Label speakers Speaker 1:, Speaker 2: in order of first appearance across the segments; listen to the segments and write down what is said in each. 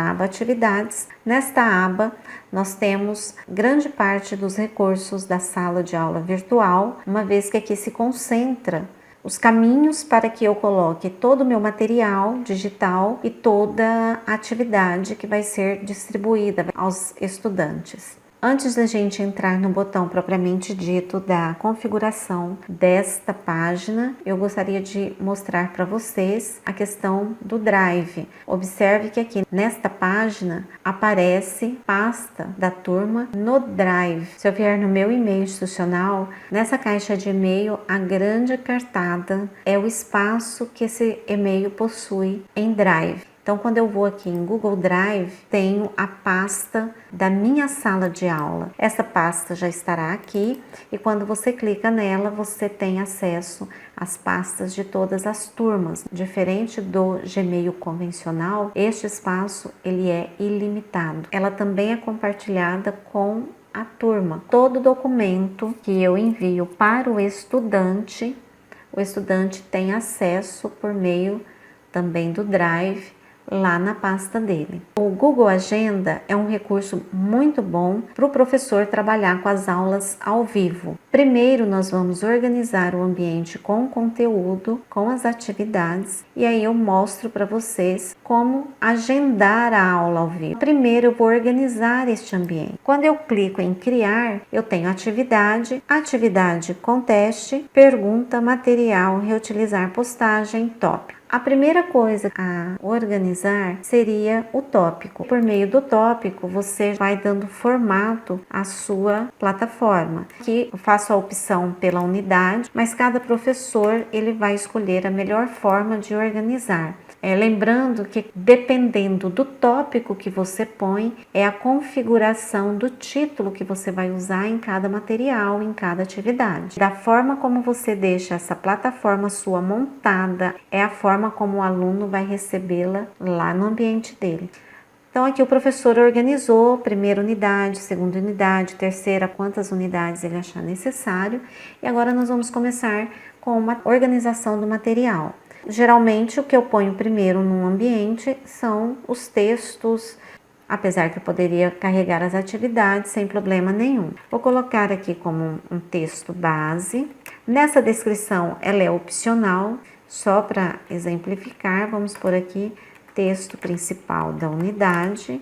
Speaker 1: aba Atividades. Nesta aba, nós temos grande parte dos recursos da sala de aula virtual, uma vez que aqui se concentra os caminhos para que eu coloque todo o meu material digital e toda a atividade que vai ser distribuída aos estudantes. Antes da gente entrar no botão propriamente dito da configuração desta página, eu gostaria de mostrar para vocês a questão do Drive. Observe que aqui nesta página aparece pasta da turma no Drive. Se eu vier no meu e-mail institucional, nessa caixa de e-mail, a grande cartada é o espaço que esse e-mail possui em Drive. Então, quando eu vou aqui em Google Drive, tenho a pasta da minha sala de aula. Essa pasta já estará aqui e quando você clica nela, você tem acesso às pastas de todas as turmas. Diferente do Gmail convencional, este espaço ele é ilimitado. Ela também é compartilhada com a turma. Todo documento que eu envio para o estudante tem acesso por meio também do Drive, lá na pasta dele. O Google Agenda é um recurso muito bom para o professor trabalhar com as aulas ao vivo. Primeiro nós vamos organizar o ambiente com o conteúdo, com as atividades, e aí eu mostro para vocês como agendar a aula ao vivo. Primeiro eu vou organizar este ambiente. Quando eu clico em criar, eu tenho atividade com teste, pergunta, material, reutilizar postagem, tópico. A primeira coisa a organizar seria o tópico. Por meio do tópico, você vai dando formato à sua plataforma. Aqui eu faço a opção pela unidade, mas cada professor ele vai escolher a melhor forma de organizar. Lembrando que dependendo do tópico que você põe, é a configuração do título que você vai usar em cada material, em cada atividade. Da forma como você deixa essa plataforma sua montada, é a forma como o aluno vai recebê-la lá no ambiente dele. Então aqui o professor organizou primeira unidade, segunda unidade, terceira, quantas unidades ele achar necessário. E agora nós vamos começar com uma organização do material. Geralmente o que eu ponho primeiro num ambiente são os textos, apesar que eu poderia carregar as atividades sem problema nenhum. Vou colocar aqui como um texto base. Nessa descrição ela é opcional, só para exemplificar, vamos por aqui texto principal da unidade.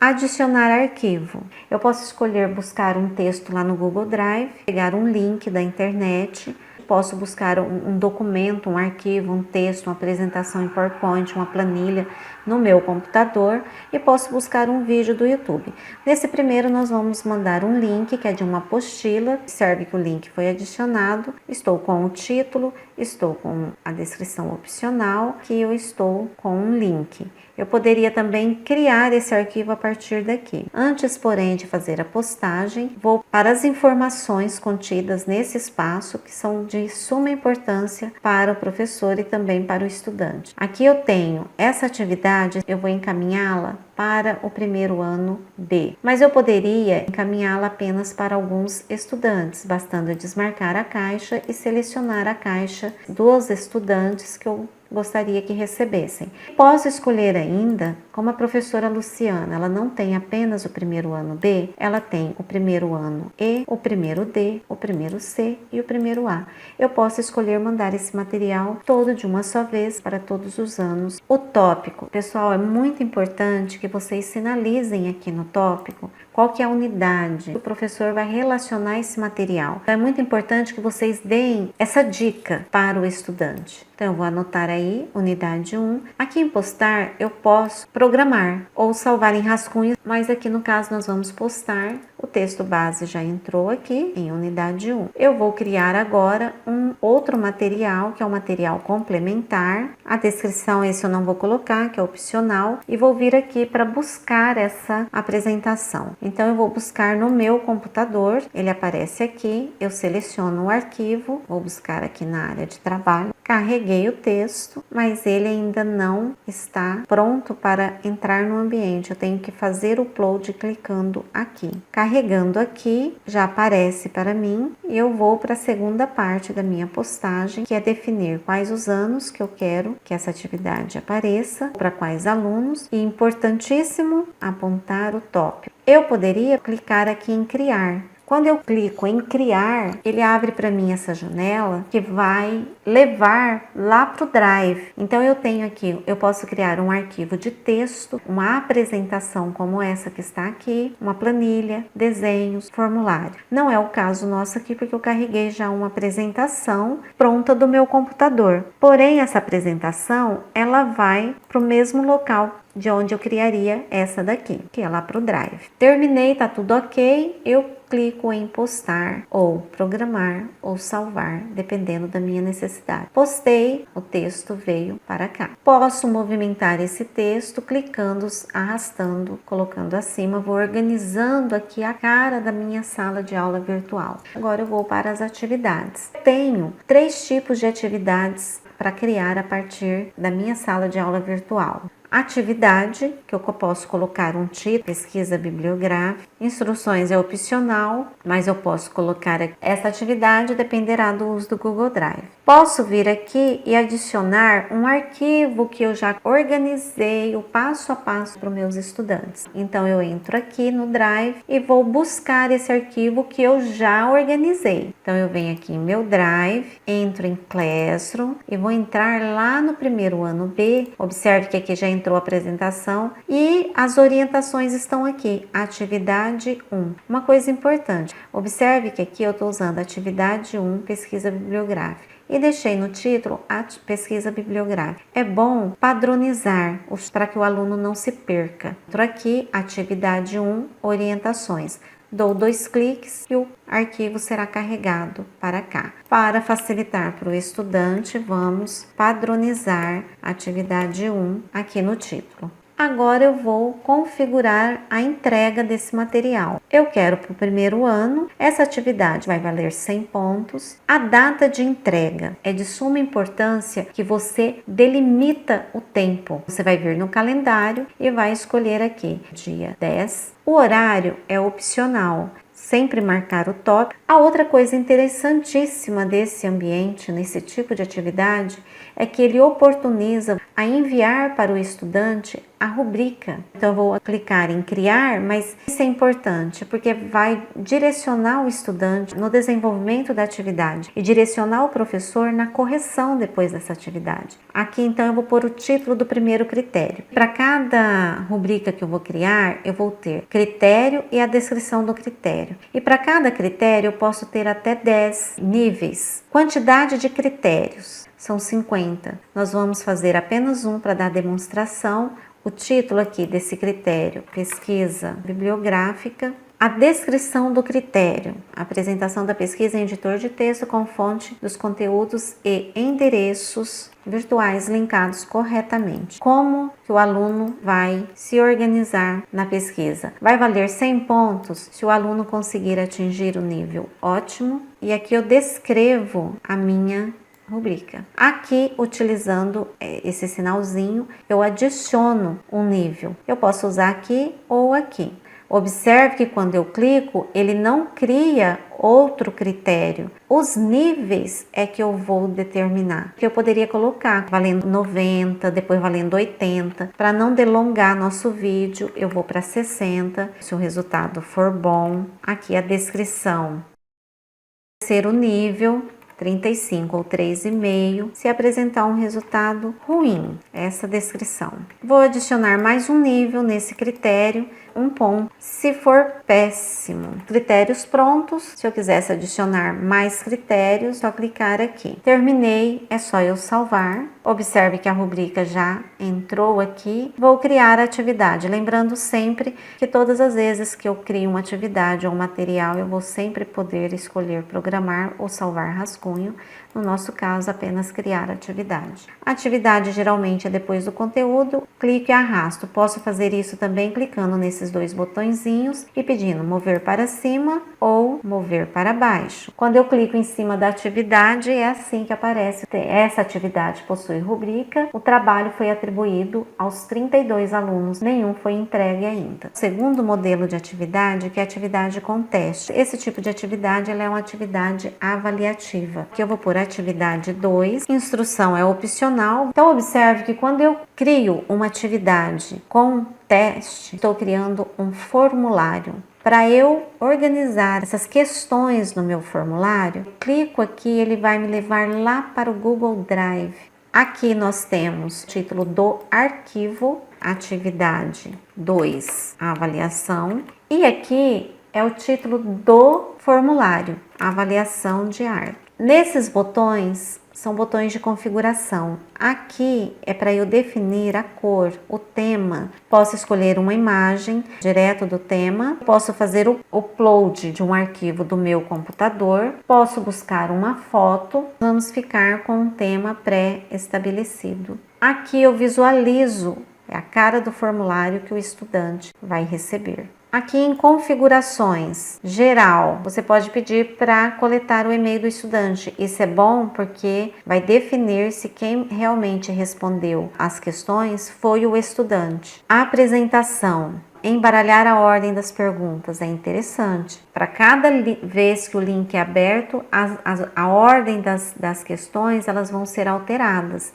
Speaker 1: Adicionar arquivo. Eu posso escolher buscar um texto lá no Google Drive, pegar um link da internet, posso buscar um documento, um arquivo, um texto, uma apresentação em PowerPoint, uma planilha no meu computador e posso buscar um vídeo do YouTube. Nesse primeiro nós vamos mandar um link que é de uma apostila, observe que o link foi adicionado, estou com o título, estou com a descrição opcional, que eu estou com um link. Eu poderia também criar esse arquivo a partir daqui. Antes, porém, de fazer a postagem, vou para as informações contidas nesse espaço, que são de suma importância para o professor e também para o estudante. Aqui eu tenho essa atividade, eu vou encaminhá-la para o primeiro ano B, mas eu poderia encaminhá-la apenas para alguns estudantes, bastando desmarcar a caixa e selecionar a caixa dos estudantes que eu gostaria que recebessem. Posso escolher ainda, como a professora Luciana, ela não tem apenas o primeiro ano B, ela tem o primeiro ano E, o primeiro D, o primeiro C e o primeiro A. Eu posso escolher mandar esse material todo de uma só vez para todos os anos. O tópico, pessoal, é muito importante que vocês sinalizem aqui no tópico qual que é a unidade que o professor vai relacionar esse material. Então, é muito importante que vocês deem essa dica para o estudante. Então, eu vou anotar aí, unidade 1. Aqui em postar, eu posso programar ou salvar em rascunhos, mas aqui no caso nós vamos postar. O texto base já entrou aqui em unidade 1. Eu vou criar agora um outro material, que é um material complementar. A descrição, esse eu não vou colocar, que é opcional. E vou vir aqui para buscar essa apresentação. Então eu vou buscar no meu computador, ele aparece aqui, eu seleciono o arquivo, vou buscar aqui na área de trabalho, carreguei o texto, mas ele ainda não está pronto para entrar no ambiente. Eu tenho que fazer o upload clicando aqui. Carregando aqui, já aparece para mim e eu vou para a segunda parte da minha postagem, que é definir quais os anos que eu quero que essa atividade apareça, para quais alunos e, importantíssimo, apontar o tópico. Eu poderia clicar aqui em criar. Quando eu clico em criar, ele abre para mim essa janela que vai levar lá para o Drive. Então eu tenho aqui, eu posso criar um arquivo de texto, uma apresentação como essa que está aqui, uma planilha, desenhos, formulário. Não é o caso nosso aqui porque eu carreguei já uma apresentação pronta do meu computador. Porém, essa apresentação, ela vai para o mesmo local de onde eu criaria essa daqui, que é lá para o Drive. Terminei, tá tudo ok, eu clico em postar ou programar ou salvar, dependendo da minha necessidade. Postei, o texto veio para cá. Posso movimentar esse texto clicando, arrastando, colocando acima, vou organizando aqui a cara da minha sala de aula virtual. Agora eu vou para as atividades. Tenho 3 tipos de atividades para criar a partir da minha sala de aula virtual. Atividade, que eu posso colocar um título, pesquisa bibliográfica. Instruções é opcional, mas eu posso colocar essa atividade, dependerá do uso do Google Drive. Posso vir aqui e adicionar um arquivo que eu já organizei o passo a passo para os meus estudantes. Então eu entro aqui no Drive e vou buscar esse arquivo que eu já organizei. Então eu venho aqui em meu Drive, entro em Classroom e vou entrar lá no primeiro ano B. Observe que aqui já entrou a apresentação e as orientações estão aqui. Atividade 1. Uma coisa importante, observe que aqui eu estou usando atividade 1, pesquisa bibliográfica. E deixei no título a pesquisa bibliográfica. É bom padronizar para que o aluno não se perca. Entro aqui, atividade 1, orientações. Dou 2 cliques e o arquivo será carregado para cá. Para facilitar para o estudante, vamos padronizar atividade 1 aqui no título. Agora eu vou configurar a entrega desse material. Eu quero para o primeiro ano, essa atividade vai valer 100 pontos. A data de entrega é de suma importância que você delimita o tempo. Você vai vir no calendário e vai escolher aqui, dia 10. O horário é opcional. Sempre marcar o tópico. A outra coisa interessantíssima desse ambiente, nesse tipo de atividade, é que ele oportuniza a enviar para o estudante a rubrica. Então eu vou clicar em criar, mas isso é importante porque vai direcionar o estudante no desenvolvimento da atividade e direcionar o professor na correção depois dessa atividade. Aqui então eu vou pôr o título do primeiro critério. Para cada rubrica que eu vou criar, eu vou ter critério e a descrição do critério. E para cada critério eu posso ter até 10 níveis. Quantidade de critérios são 50. Nós vamos fazer apenas um para dar demonstração. O título aqui desse critério, pesquisa bibliográfica. A descrição do critério, a apresentação da pesquisa em editor de texto com fonte dos conteúdos e endereços virtuais linkados corretamente. Como que o aluno vai se organizar na pesquisa? Vai valer 100 pontos se o aluno conseguir atingir o nível ótimo. E aqui eu descrevo a minha rubrica. Aqui, utilizando esse sinalzinho, eu adiciono um nível. Eu posso usar aqui ou aqui. Observe que quando eu clico, ele não cria outro critério. Os níveis é que eu vou determinar. Que eu poderia colocar valendo 90, depois valendo 80. Para não delongar nosso vídeo, eu vou para 60. Se o resultado for bom, aqui a descrição. Ser o nível 35 ou 3,5, se apresentar um resultado ruim, essa descrição. Vou adicionar mais um nível nesse critério, um ponto. Se for péssimo, critérios prontos. Se eu quisesse adicionar mais critérios, só clicar aqui. Terminei, é só eu salvar. Observe que a rubrica já entrou aqui. Vou criar a atividade, lembrando sempre que todas as vezes que eu crio uma atividade ou um material, eu vou sempre poder escolher programar ou salvar rascunho. No nosso caso, apenas criar atividade. A atividade geralmente é depois do conteúdo, clico e arrasto. Posso fazer isso também clicando nesses esses dois botõezinhos e pedindo mover para cima ou mover para baixo. Quando eu clico em cima da atividade, é assim que aparece. Essa atividade possui rubrica, o trabalho foi atribuído aos 32 alunos, nenhum foi entregue ainda. O segundo modelo de atividade, que é a atividade com teste. Esse tipo de atividade ela é uma atividade avaliativa, que eu vou por atividade 2, instrução é opcional. Então observe que quando eu crio uma atividade com teste, estou criando um formulário. Para eu organizar essas questões no meu formulário, clico aqui, ele vai me levar lá para o Google Drive. Aqui nós temos o título do arquivo, atividade 2, avaliação, e aqui é o título do formulário, avaliação de arte. Nesses botões, são botões de configuração. Aqui é para eu definir a cor, o tema. Posso escolher uma imagem direto do tema. Posso fazer o upload de um arquivo do meu computador. Posso buscar uma foto. Vamos ficar com um tema pré-estabelecido. Aqui eu visualizo a cara do formulário que o estudante vai receber. Aqui em configurações geral, você pode pedir para coletar o e-mail do estudante. Isso é bom porque vai definir se quem realmente respondeu as questões foi o estudante. A apresentação. Embaralhar a ordem das perguntas é interessante. Para cada vez que o link é aberto, a ordem das questões elas vão ser alteradas.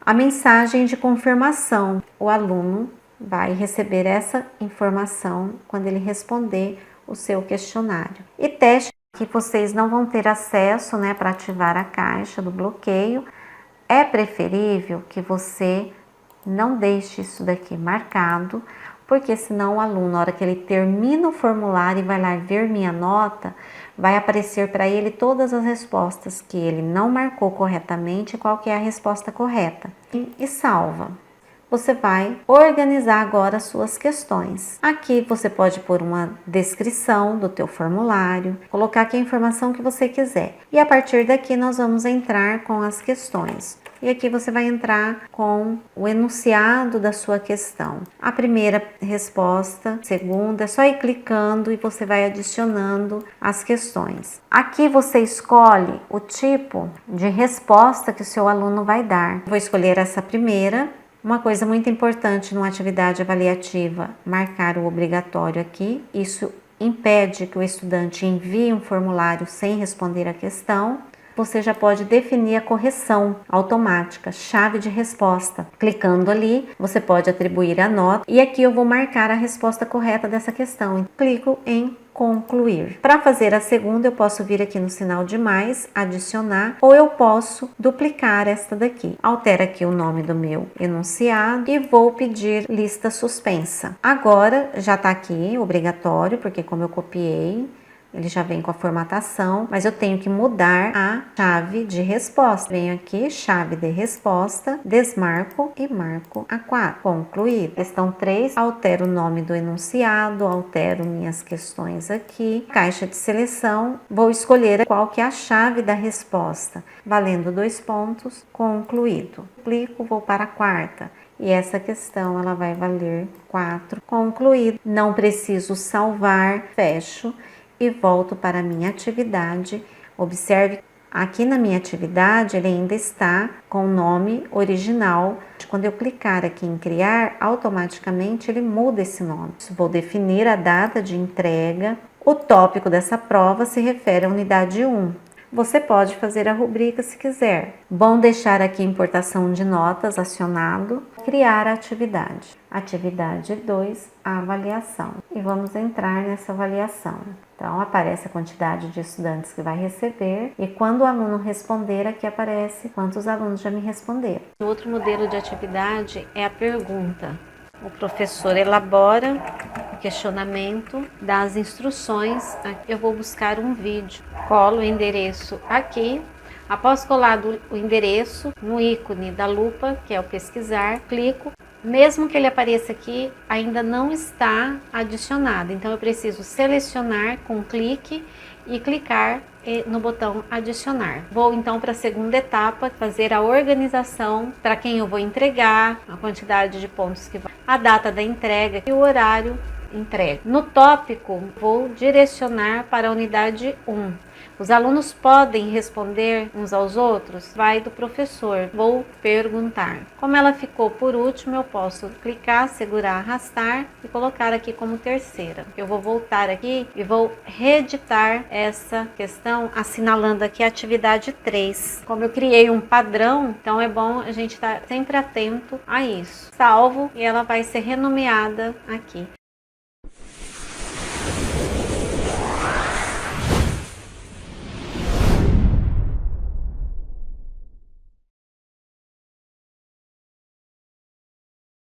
Speaker 1: A mensagem de confirmação. O aluno vai receber essa informação quando ele responder o seu questionário. E teste que vocês não vão ter acesso, né, para ativar a caixa do bloqueio. É preferível que você não deixe isso daqui marcado, porque senão o aluno, na hora que ele termina o formulário e vai lá ver minha nota, vai aparecer para ele todas as respostas que ele não marcou corretamente e qual que é a resposta correta. E salva. Você vai organizar agora as suas questões. Aqui você pode pôr uma descrição do teu formulário, colocar aqui a informação que você quiser. E a partir daqui nós vamos entrar com as questões. E aqui você vai entrar com o enunciado da sua questão. A primeira resposta, segunda, é só ir clicando e você vai adicionando as questões. Aqui você escolhe o tipo de resposta que o seu aluno vai dar. Vou escolher essa primeira. Uma coisa muito importante numa atividade avaliativa, marcar o obrigatório aqui. Isso impede que o estudante envie um formulário sem responder a questão. Você já pode definir a correção automática, chave de resposta. Clicando ali, você pode atribuir a nota e aqui eu vou marcar a resposta correta dessa questão. Clico em concluir. Para fazer a segunda, eu posso vir aqui no sinal de mais, adicionar, ou eu posso duplicar esta daqui. Altera aqui o nome do meu enunciado e vou pedir lista suspensa. Agora já está aqui obrigatório, porque como eu copiei, ele já vem com a formatação, mas eu tenho que mudar a chave de resposta. Venho aqui, chave de resposta, desmarco e marco a 4. Concluído. Questão 3, altero o nome do enunciado, altero minhas questões aqui. Caixa de seleção, vou escolher qual que é a chave da resposta. Valendo 2 pontos, concluído. Clico, vou para a quarta. E essa questão ela vai valer 4. Concluído. Não preciso salvar, fecho. E volto para a minha atividade. Observe, aqui na minha atividade, ele ainda está com o nome original. Quando eu clicar aqui em criar, automaticamente ele muda esse nome. Vou definir a data de entrega. O tópico dessa prova se refere à unidade 1. Você pode fazer a rubrica se quiser. Bom deixar aqui importação de notas acionado, criar a atividade. Atividade 2, a avaliação. E vamos entrar nessa avaliação. Então, aparece a quantidade de estudantes que vai receber e quando o aluno responder, aqui aparece quantos alunos já me responderam. O outro modelo de atividade é a pergunta. O professor elabora o questionamento, dá as instruções. Aqui eu vou buscar um vídeo. Colo o endereço aqui. Após colado o endereço, no ícone da lupa, que é o pesquisar, clico. Mesmo que ele apareça aqui, ainda não está adicionado. Então eu preciso selecionar com clique e clicar no botão adicionar. Vou então para a segunda etapa, fazer a organização para quem eu vou entregar, a quantidade de pontos que vai, a data da entrega e o horário entrega. No tópico, vou direcionar para a unidade 1. Os alunos podem responder uns aos outros? Vai do professor. Vou perguntar. Como ela ficou por último, eu posso clicar, segurar, arrastar e colocar aqui como terceira. Eu vou voltar aqui e vou reeditar essa questão, assinalando aqui a atividade 3. Como eu criei um padrão, então é bom a gente estar sempre atento a isso. Salvo e ela vai ser renomeada aqui.